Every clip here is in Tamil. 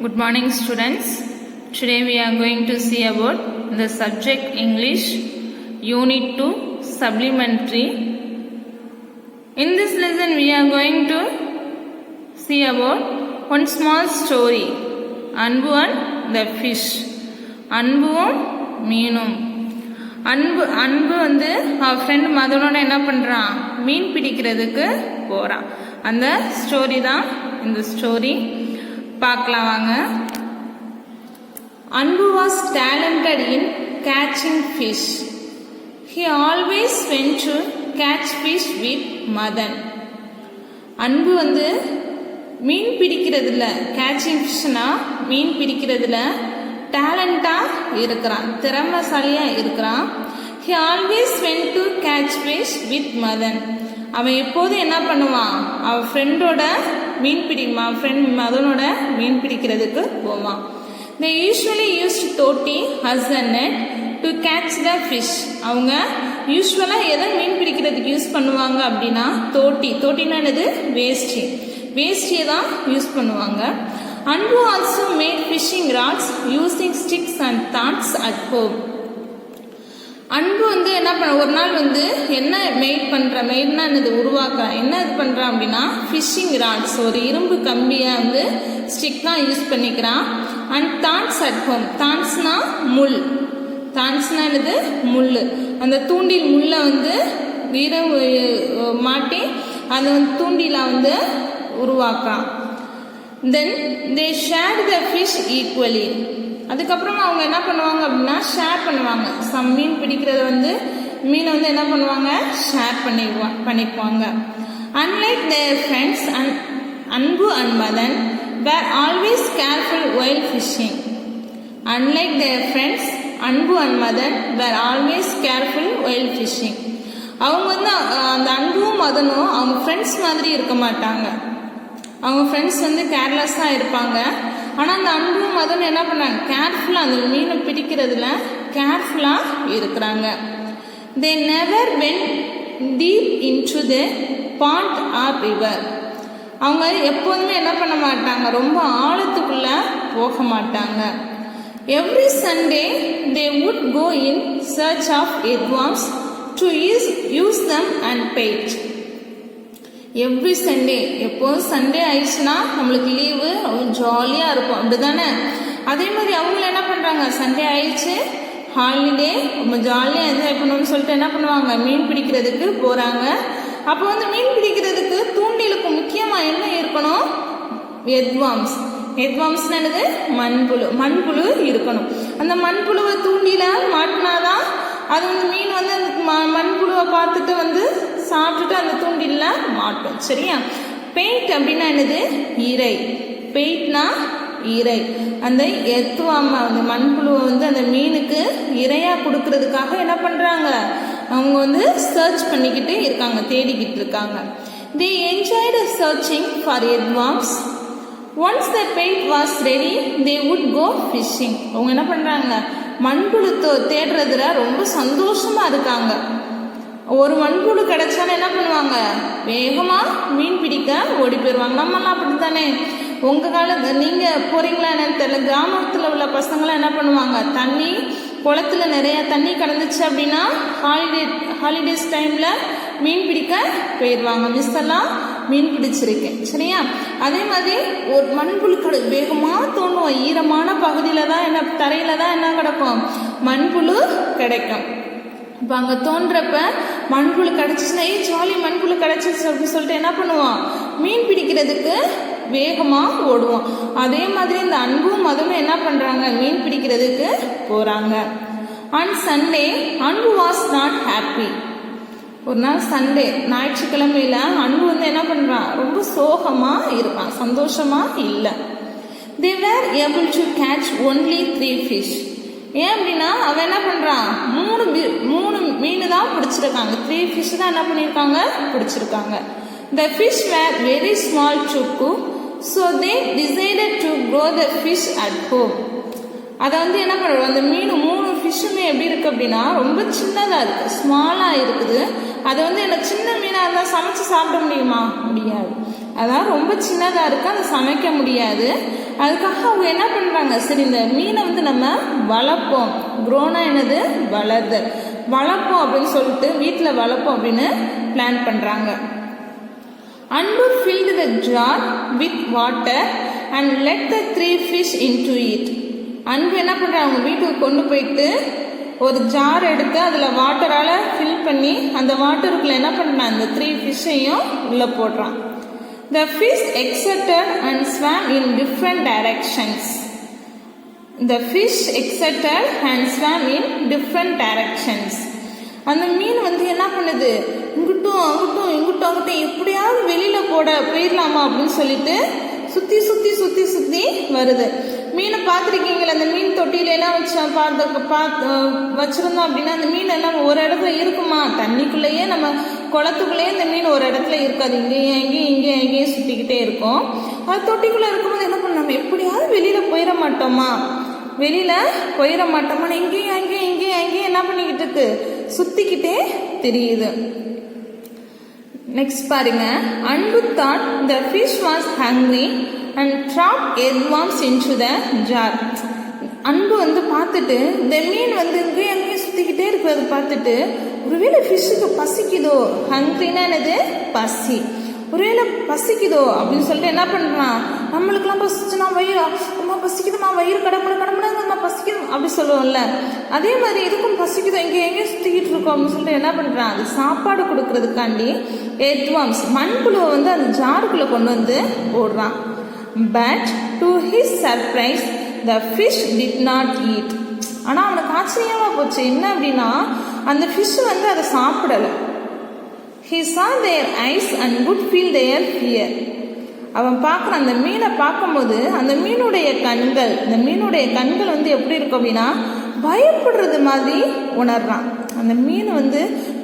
Good morning students. Today we are going to see about the subject English Unit 2 Supplementary. In this lesson we are going to see about one small story, Anbu and the fish. அன்பும் மீனும். அன்பு வந்து அவ ஃப்ரெண்ட் மதனோட என்ன பண்றான், மீன் பிடிக்கிறதுக்கு போறான். அந்த ஸ்டோரி தான் இந்த ஸ்டோரி. பார்க்கலாம் வாங்க. Anbu was talented in catching fish. He always went to catch fish with Madan. அன்பு வந்து மீன் பிடிக்கிறதுல, கேட்சிங் ஃபிஷ்னா மீன் பிடிக்கிறதுல டேலண்டா இருக்கிறான், திறமைசாலியா இருக்கிறான். He always went to catch fish with Madan. அவன் எப்போதும் என்ன பண்ணுவான், அவன் ஃப்ரெண்டோட ஃப்ரெண்ட் மதனோட மீன் பிடிக்கிறதுக்கு போவான். They usually used Thotti as a net to catch the fish. அவங்க யூஸ்வலாக எதை மீன் பிடிக்கிறதுக்கு யூஸ் பண்ணுவாங்க அப்படின்னா தோட்டினா என்னது, வேஸ்டியை தான் யூஸ் பண்ணுவாங்க. Anbu also made fishing rods using sticks and thorns at home. அன்பு வந்து என்ன பண்ண, ஒரு நாள் வந்து என்ன மெய்ட்னா என்னது, உருவாக்குறான். என்ன இது பண்ணுறான் அப்படின்னா ஃபிஷ்ஷிங் ராட்ஸ், ஒரு இரும்பு கம்பியை வந்து ஸ்டிக் தான் யூஸ் பண்ணிக்கிறான். And thorns at home. தான்ஸ்னா முள், தான்ஸ்னா என்னது, முள். அந்த தூண்டில் முள்ளை வந்து மாட்டி அந்த வந்து தூண்டில வந்து உருவாக்குறான். Then they share the fish equally. அதுக்கப்புறமா அவங்க என்ன பண்ணுவாங்க அப்படின்னா ஷேர் பண்ணுவாங்க. மீன் பிடிக்கிறத வந்து மீனை வந்து என்ன பண்ணுவாங்க, ஷேர் பண்ணிக்குவாங்க. Unlike their friends Anbu and Madan were always careful while fishing. Unlike their friends Anbu and Madan were always careful while fishing. அவங்க வந்து அந்த அன்பும் மதனும் அவங்க ஃப்ரெண்ட்ஸ் மாதிரி இருக்க மாட்டாங்க. அவங்க ஃப்ரெண்ட்ஸ் வந்து கேர்லெஸ்ஸாக இருப்பாங்க. ஆனால் அந்த அன்பும் மதனும் என்ன பண்ணாங்க, கேர்ஃபுல்லாக அந்த மீனை பிடிக்கிறதுல கேர்ஃபுல்லாக இருக்கிறாங்க. They never went deep into the pond or river. அவங்க எப்போதுமே என்ன பண்ண மாட்டாங்க, ரொம்ப ஆழத்துக்குள்ளே போக மாட்டாங்க. Every Sunday they would go in search of earthworms to use them and paint. Every Sunday, எப்போதும் சண்டே ஆயிடுச்சுன்னா நம்மளுக்கு லீவு, ஜாலியாக இருக்கும், அப்படி தானே? அதே மாதிரி அவங்கள என்ன பண்ணுறாங்க, சண்டே ஆயிடுச்சு ஹாலிடே, ரொம்ப ஜாலியாக என்ஜாய் பண்ணணும்னு சொல்லிட்டு என்ன பண்ணுவாங்க, மீன் பிடிக்கிறதுக்கு போகிறாங்க. அப்போ வந்து மீன் பிடிக்கிறதுக்கு தூண்டிலுக்கு முக்கியமாக என்ன இருக்கணும், எர்த்வார்ம்ஸ். எர்த்வார்ம்ஸ்னு என்னது, மண்புழு இருக்கணும். அந்த மண்புழுவை தூண்டில மாட்டினாதான் அது வந்து மீன் வந்து அந்த மண்புழுவை பார்த்துட்டு வந்து சாப்பிட்டுட்டு அந்த தூண்டில மாட்டோம், சரியா? பெயிண்ட் அப்படின்னா என்னது, இறை. பெயிண்ட்னா இறை. அந்த எர்த்வார்ம், அந்த மண்புழுவை வந்து அந்த மீனுக்கு இறையா கொடுக்கறதுக்காக என்ன பண்றாங்க, அவங்க வந்து சர்ச் பண்ணிக்கிட்டு இருக்காங்க, தேடிக்கிட்டு இருக்காங்க. They enjoyed searching for earthworms. Once the paint was ready, they would go fishing. அவங்க என்ன பண்றாங்க, மண்புழு தேடுறதுல ரொம்ப சந்தோஷமா இருக்காங்க. ஒரு மண்புழு கிடைச்சாலும் என்ன பண்ணுவாங்க, வேகமா மீன் பிடிக்க ஓடி போயிடுவாங்க. நம்மளாம் அப்படி தானே? நீங்க போறீங்களா என்னன்னு தெரியல, கிராமத்துல உள்ள பசங்களாம் என்ன பண்ணுவாங்க, தண்ணி குளத்துல நிறைய தண்ணி கிடந்துச்சு அப்படின்னா ஹாலிடேஸ் டைம்ல மீன் பிடிக்க போயிடுவாங்க. மிஸ் எல்லாம் மீன் பிடிச்சிருக்கேன், சரியா? அதே மாதிரி ஒரு மண்புழு வேகமா தோணுவோம், ஈரமான பகுதியில தான் என்ன, தரையில தான் என்ன கிடக்கும், மண்புழு கிடைக்கும். இப்போ அங்கே தோன்றப்ப மண்புழு கிடச்சிச்சுன்னா ஜாலி, மண்புழு கிடச்சிச்சு அப்படின்னு சொல்லிட்டு என்ன பண்ணுவோம், மீன் பிடிக்கிறதுக்கு வேகமாக ஓடுவோம். அதே மாதிரி இந்த அன்பும் மதனும் என்ன பண்ணுறாங்க, மீன் பிடிக்கிறதுக்கு போகிறாங்க. ஆன் சண்டே அன்பு வாஸ் நாட் ஹாப்பி. ஒரு நாள் சண்டே, ஞாயிற்றுக்கிழமையில அன்பு வந்து என்ன பண்ணுறான், ரொம்ப சோகமாக இருப்பான், சந்தோஷமாக இல்லை. They were able to catch only 3 fish. ஏன் அப்படின்னா அவன் என்ன பண்ணுறான், மூணு மீன் தான் பிடிச்சிருக்காங்க, 3 fish தான் என்ன பண்ணியிருக்காங்க, பிடிச்சிருக்காங்க. The fish were very small to cook, so they decided to grow the fish at home. அதை வந்து என்ன பண்ணுறோம், அந்த மூணு ஃபிஷ்ஷுமே எப்படி இருக்குது அப்படின்னா ரொம்ப சின்னதாக இருக்குது, ஸ்மாலாக இருக்குது. அதை வந்து என்ன சின்ன மீனாக இருந்தால் சமைச்சு சாப்பிட முடியுமா, முடியாது. அதான் ரொம்ப சின்னதாக இருக்குது, அதை சமைக்க முடியாது. அதுக்காக அவங்க என்ன பண்ணுறாங்க, சரி இந்த மீனை வந்து நம்ம வளர்ப்போம், க்ரோனா என்னது வளருது, வளர்ப்போம் அப்படின்னு சொல்லிட்டு வீட்டில் வளர்ப்போம் அப்படின்னு பிளான் பண்ணுறாங்க. அன்பு filled the jar with water and let the 3 fish into it. அன்பு என்ன பண்ணுறாங்க, அவங்க வீட்டுக்கு கொண்டு போயிட்டு ஒரு ஜார் எடுத்து அதில் வாட்டரால் ஃபில் பண்ணி அந்த வாட்டருக்குள்ளே என்ன பண்ணுறான், இந்த 3 ஃபிஷ்ஷையும் உள்ளே போடுறான். The fish excited and swam in different directions. The fish excited and swam in different directions. அந்த மீன் வந்து என்ன பண்ணுது, இங்கிட்டும் அங்கிட்டும் இங்கிட்டும் அங்கிட்டும் எப்படியாவது வெளியில் போயிடலாமா அப்படின்னு சொல்லிட்டு சுற்றி சுற்றி சுற்றி சுற்றி வருது. மீனை பார்த்துருக்கீங்களா, அந்த மீன் தொட்டியிலெல்லாம் வச்சுருந்தோம் அப்படின்னா அந்த மீன் எல்லாம் ஒரு இடத்துல இருக்குமா, தண்ணிக்குள்ளேயே நம்ம குளத்துக்குள்ளேயே இந்த மீன் ஒரு இடத்துல இருக்காது, இங்கேயும் சுற்றிக்கிட்டே இருக்கும். அது தொட்டிக்குள்ளே இருக்கும்போது என்ன பண்ண, நம்ம எப்படியாவது வெளியில் போயிட மாட்டோமா இங்கேயும் என்ன பண்ணிக்கிட்டு இருக்கு, சுற்றிக்கிட்டே தெரியுது. நெக்ஸ்ட் பாருங்க, அன்பு thought the fish was hungry and dropped earthworms into the jar. அன்பு வந்து பார்த்துட்டு இந்த மீன் வந்து இங்கேயும் சுற்றிக்கிட்டே இருக்கிறது பார்த்துட்டு ஒருவேளை ஃபிஷ்ஷுக்கு பசிக்குதோ, ஹங்க்ரின்னா என்னது பசி, ஒருவேளை பசிக்குதோ அப்படின்னு சொல்லிட்டு என்ன பண்ணுறான், நம்மளுக்கெல்லாம் பசிச்சுன்னா அம்மா பசிக்குதுமா, வயிறு கடமுடங்கம்மா பசிக்குது அப்படி சொல்லுவோம்ல, அதே மாதிரி இதுக்கும் பசிக்குதோ, எங்கேயும் சுற்றிக்கிட்டு இருக்கோம் அப்படின்னு சொல்லிட்டு என்ன பண்ணுறான், அது சாப்பாடு கொடுக்கறதுக்காண்டி எர்த்வார்ம்ஸ் மண்புழுவை வந்து அந்த ஜாருக்குள்ளே கொண்டு வந்து போடுறான். But to his surprise the fish did not eat. ஆனால் அவனுக்கு ஆச்சரியமாக போச்சு, என்ன அப்படின்னா அந்த ஃபிஷ் வந்து அதை சாப்பிடலை. He saw their eyes and would feel their fear. அவன் பார்க்குறான், அந்த மீனை பார்க்கும்போது அந்த மீனுடைய கண்கள் வந்து எப்படி இருக்கும் அப்படின்னா பயப்படுறது மாதிரி உணர்றான். அந்த மீன் வந்து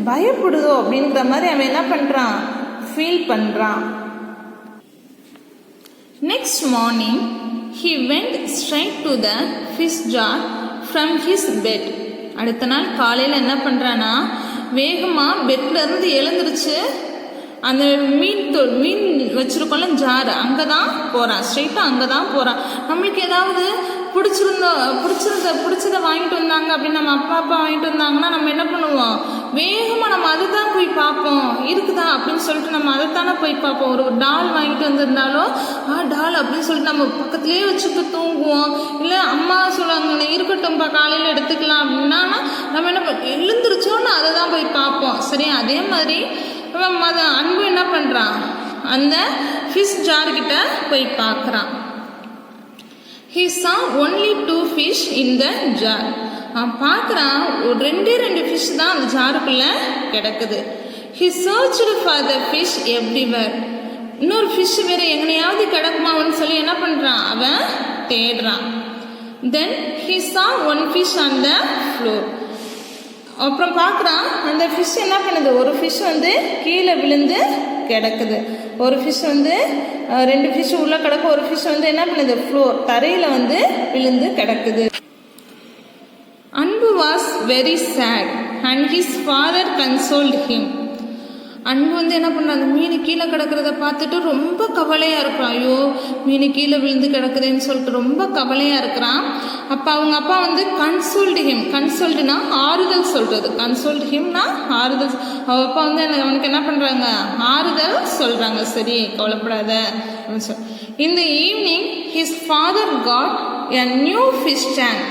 பயப்படுதோ அப்படின்ற மாதிரி அவன் என்ன பண்ணுறான், ஃபீல் பண்ணுறான். Next morning he went straight to the fish jar from his bed. அடுத்த நாள் காலையில் என்ன பண்ணுறான்னா வேகமாக பெட்ல இருந்து எழுந்திருச்சு அந்த மீன் வச்சிருக்கோம்ல ஜார், அங்கே தான் போகிறான், ஸ்ட்ரெயிட்டாக அங்கே தான் போகிறான். நம்மளுக்கு ஏதாவது பிடிச்சதை வாங்கிட்டு வந்தாங்க அப்படின்னு நம்ம அப்பா வாங்கிட்டு வந்தாங்கன்னா நம்ம என்ன பண்ணுவோம், வேகமாக நம்ம அதை தான் போய் பார்ப்போம், இருக்குதா அப்படின்னு சொல்லிட்டு நம்ம அதை தானே போய் பார்ப்போம். ஒரு டால் வாங்கிட்டு வந்திருந்தாலும் டால் அப்படின்னு சொல்லிட்டு நம்ம பக்கத்துலேயே வச்சுட்டு தூங்குவோம். இல்லை அம்மா சொல்லுவாங்க இருக்கட்டும்பா காலையில் எடுத்துக்கலாம் அப்படின்னா நம்ம என்ன எழுந்திரிச்சோன்னு அதை தான் போய் பார்ப்போம். சரி, அதே மாதிரி அன்பு என்ன பண்ணுறான், அந்த ஃபிஷ் ஜார்கிட்ட போய் பார்க்குறான். He saw only 2 fish in the jar. பார்க்குறான், ஒரு 2 ஃபிஷ் தான் அந்த ஜாருக்குள்ளே கிடக்குது. He searched for the fish everywhere. இன்னொரு ஃபிஷ் வேறு எங்கனையாவது கிடக்குமான்னு சொல்லி என்ன பண்ணுறான், அவன் தேடுறான். Then he saw 1 fish on the floor. அப்புறம் பார்க்குறான், அந்த ஃபிஷ் என்ன பண்ணுது, ஒரு ஃபிஷ் வந்து கீழே விழுந்து கிடக்குது, ஒரு ஃபிஷ் வந்து 2 ஃபிஷ் உள்ளே கிடக்கு, ஒரு ஃபிஷ் வந்து என்ன பண்ணுது ஃப்ளோர் தரையில் வந்து விழுந்து கிடக்குது. அன்பு was very sad and his father consoled him. அன்பு வந்து என்ன பண்ணுறான், அந்த மீன் கீழே கிடக்கிறத பார்த்துட்டு ரொம்ப கவலையாக இருக்கிறான். ஐயோ மீன் கீழே விழுந்து கிடக்குதுன்னு சொல்லிட்டு ரொம்ப கவலையாக இருக்கிறான். அப்போ அவங்க அப்பா வந்து கன்சோல்டுனா ஆறுதல் சொல்கிறது, கன்சோல்ட் ஹிம்னா ஆறுதல். அவ அப்பா வந்து அவனுக்கு என்ன பண்ணுறாங்க, ஆறுதல் சொல்கிறாங்க, சரி கவலைப்படாத அப்படின்னு சொல்லி. இந்த evening his father got a new fish tank.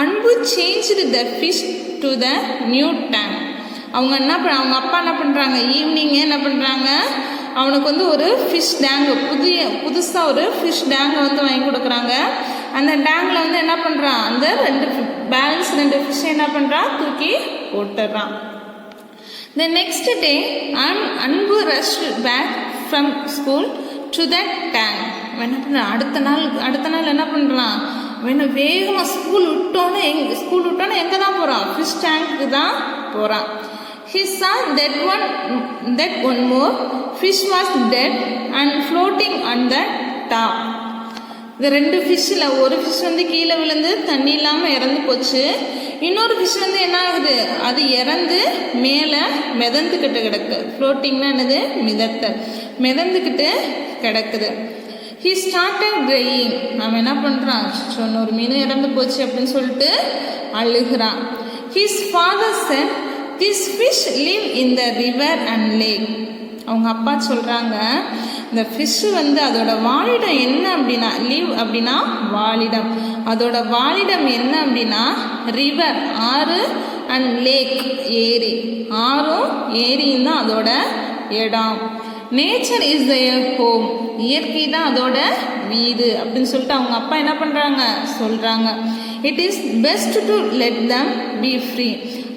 Anbu changed the fish to the new tank. அவங்க அப்பா என்ன பண்ணுறாங்க, ஈவினிங்கே என்ன பண்ணுறாங்க, அவனுக்கு வந்து ஒரு ஃபிஷ் டேங்கு புதுசாக ஒரு ஃபிஷ் டேங்கை வந்து வாங்கி கொடுக்குறாங்க. அந்த டேங்கில் வந்து என்ன பண்ணுறான், அந்த பேலன்ஸ் 2 ஃபிஷ்ஷை என்ன பண்ணுறான், தூக்கி போட்டுடுறான். The next day அன்பு rushed back from school to that tank. என்ன பண்ணுறான், அடுத்த நாள் என்ன பண்ணுறான், வேகமாக ஸ்கூல் விட்டோன்னே எங்கே தான் போகிறான், ஃபிஷ் டேங்க்கு தான் போகிறான். He saw that one more fish was dead and floating on the top. இந்த 2 ஃபிஷ்ஷில் ஒரு ஃபிஷ் வந்து கீழே விழுந்து தண்ணி இல்லாமல் இறந்து போச்சு. இன்னொரு ஃபிஷ் வந்து என்ன ஆகுது, அது இறந்து மேலே மிதந்துக்கிட்டு கிடக்கு. ஃப்ளோட்டிங்னா என்னது, மிதந்துக்கிட்டு கிடக்குது. He started crying. அவன் என்ன பண்ணுறான், இன்னொரு மீன் இறந்து போச்சு அப்படின்னு சொல்லிட்டு அழுகிறான். His father said, this fish live in the river and lake. அவங்க அப்பா சொல்கிறாங்க, இந்த ஃபிஷ்ஷு வந்து அதோட வாழிடம் என்ன அப்படின்னா, லிவ் அப்படின்னா வாழிடம், அதோட வாழிடம் என்ன அப்படின்னா ரிவர் ஆறு, அண்ட் லேக் ஏரி, ஆறும் ஏரியும் தான் அதோட இடம். நேச்சர் இஸ் தயர் ஹோம், இயற்கை தான் அதோட வீடு அப்படின்னு சொல்லிட்டு அவங்க அப்பா என்ன பண்ணுறாங்க சொல்கிறாங்க. It is best to let them B free,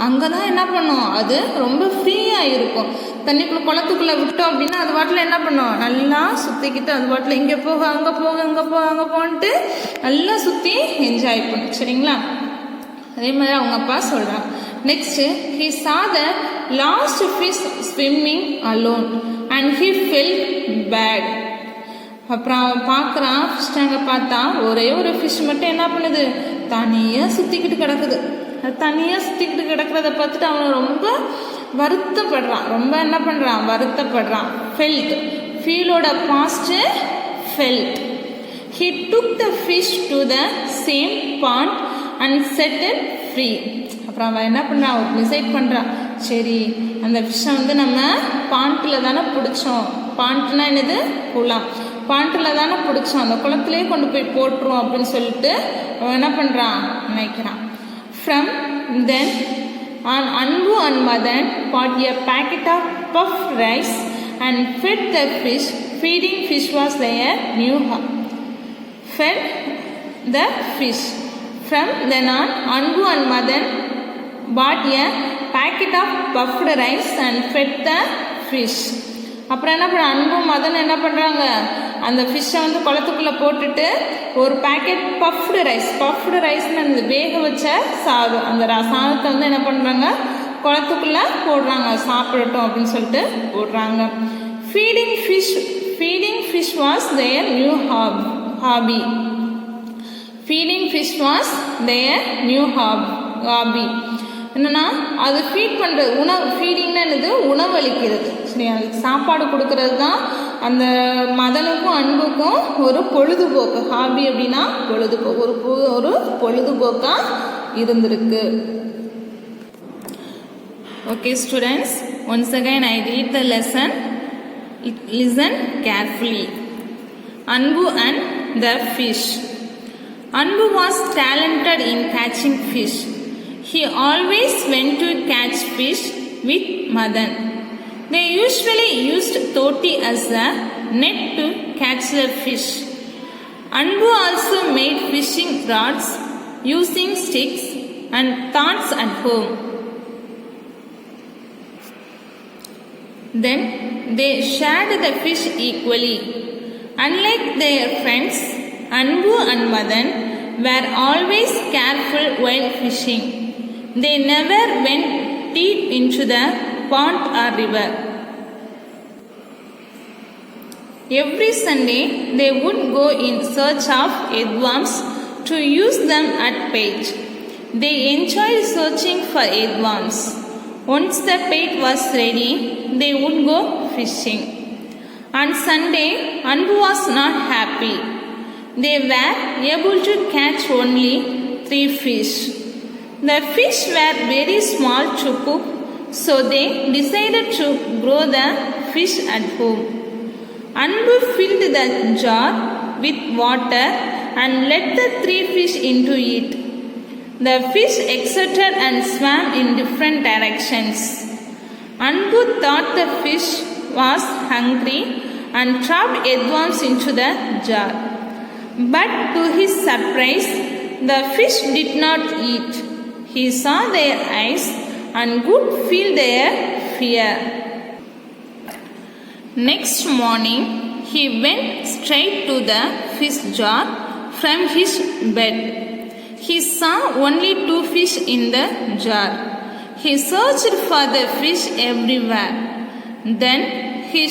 அங்கே தான் என்ன பண்ணும் அது ரொம்ப ஃப்ரீயாக இருக்கும். தண்ணிக்குள்ளே குளத்துக்குள்ளே விட்டோம் அப்படின்னா அது பாட்டில் என்ன பண்ணும், நல்லா சுற்றிக்கிட்டு அது பாட்டில் இங்கே போக அங்கே போக இங்கே போக அங்கே போன்ட்டு நல்லா சுற்றி என்ஜாய் பண்ணும். சரிங்களா, அதே மாதிரி அவங்க அப்பா சொல்கிறாங்க. Next, he saw the last fish swimming alone and he felt bad. அப்புறம் அவன் பார்க்குறான், ஃபிஷ் டேங்கை பார்த்தா ஒரே ஒரு ஃபிஷ் மட்டும் என்ன பண்ணுது, தனியாக சுற்றிக்கிட்டு கிடக்குது. அது தனியாக சுற்றிக்கிட்டு கிடக்கிறத பார்த்துட்டு அவன் ரொம்ப வருத்தப்படுறான், ரொம்ப என்ன பண்ணுறான் வருத்தப்படுறான். ஃபெல்ட், ஃபீலோட past felt. He took the fish to the same pond and set it free. அப்புறம் அவன் என்ன பண்ணுறான், ஒரு டிசைட் பண்ணுறான், சரி அந்த ஃபிஷ்ஷை வந்து நம்ம பாண்டில் தானே பிடிச்சோம், பாண்ட்னா என்னது குளம், பாண்டில் தானே பிடிச்சோம், அந்த குளத்துலேயே கொண்டு போய் போட்டுருவோம் அப்படின்னு சொல்லிட்டு அவன் என்ன பண்ணுறான் நினைக்கிறான். From then on, Anbu and Madan bought a packet of puffed rice and fed the fish. Feeding fish was their new hobby. Fed the fish. From then on, Anbu and Madan bought a packet of puffed rice and fed the fish. அப்புறம் என்ன பண்ண, அன்பு மதன் என்ன பண்ணுறாங்க, அந்த ஃபிஷ்ஷை வந்து குளத்துக்குள்ளே போட்டுட்டு ஒரு பேக்கெட் பஃப்டு ரைஸ், பஃப்டு ரைஸ்னு அந்த வேக வச்ச சாதம், அந்த சாதத்தை வந்து என்ன பண்ணுறாங்க குளத்துக்குள்ளே போடுறாங்க, சாப்பிடட்டும் அப்படின்னு சொல்லிட்டு போடுறாங்க. Feeding fish was their new hobby. Feeding fish was their new hobby. என்னென்னா அது ஃபீட் பண்ணுறது, உணவு, ஃபீடிங்னா என்னது உணவளிக்கிறது. சரி, அதுக்கு சாப்பாடு கொடுக்கறது தான் அந்த மதனுக்கும் அன்புக்கும் ஒரு பொழுதுபோக்கு. ஹாபி அப்படின்னா பொழுதுபோக்கு, ஒரு பொழுதுபோக்காக இருந்திருக்கு. Okay students, once again I read the lesson. Listen carefully. Anbu and the fish. Anbu was talented in catching fish. He always went to catch fish with Madan. They usually used toti as a net to catch the fish. Anbu also made fishing rods using sticks and thorns at home. Then they shared the fish equally. Unlike their friends, Anbu and Madan were always careful while fishing. They never went deep into the pond or river. Every Sunday, they would go in search of earthworms to use them at bait. They enjoyed searching for earthworms. Once the bait was ready, they would go fishing. On Sunday, Anbu was not happy. They were able to catch only 3 fish. The fish were very small to cook, so they decided to grow the fish at home. Anbu filled the jar with water and let the 3 fish into it. The fish exited and swam in different directions. Anbu thought the fish was hungry and dropped earthworms into the jar. But to his surprise, the fish did not eat. He saw their eyes and could feel their fear. Next morning, he went straight to the fish jar from his bed. He saw only 2 fish in the jar. He searched for the fish everywhere. Then he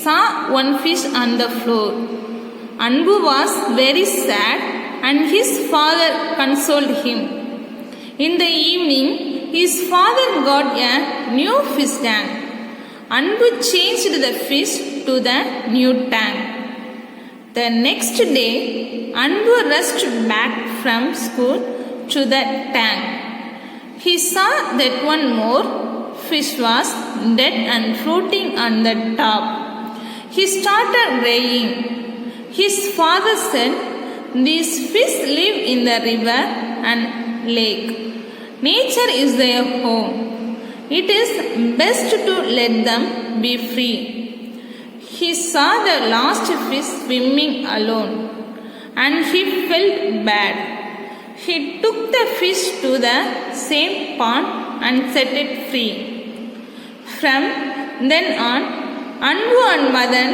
saw 1 fish on the floor. Anbu was very sad and his father consoled him. In the evening, his father got a new fish tank. Anbu changed the fish to the new tank. The next day, Anbu rushed back from school to the tank. He saw that one more fish was dead and floating on the top. He started crying. His father said, "These fish live in the river and lake. Nature is their home. It is best to let them be free." He saw the last fish swimming alone, and he felt bad. He took the fish to the same pond and set it free. From then on, Anbu and Madan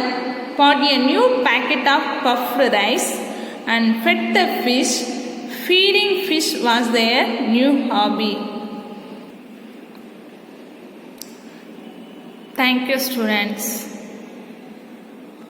bought a new packet of puffed rice and fed the fish. Feeding fish was their new hobby. Thank you, students.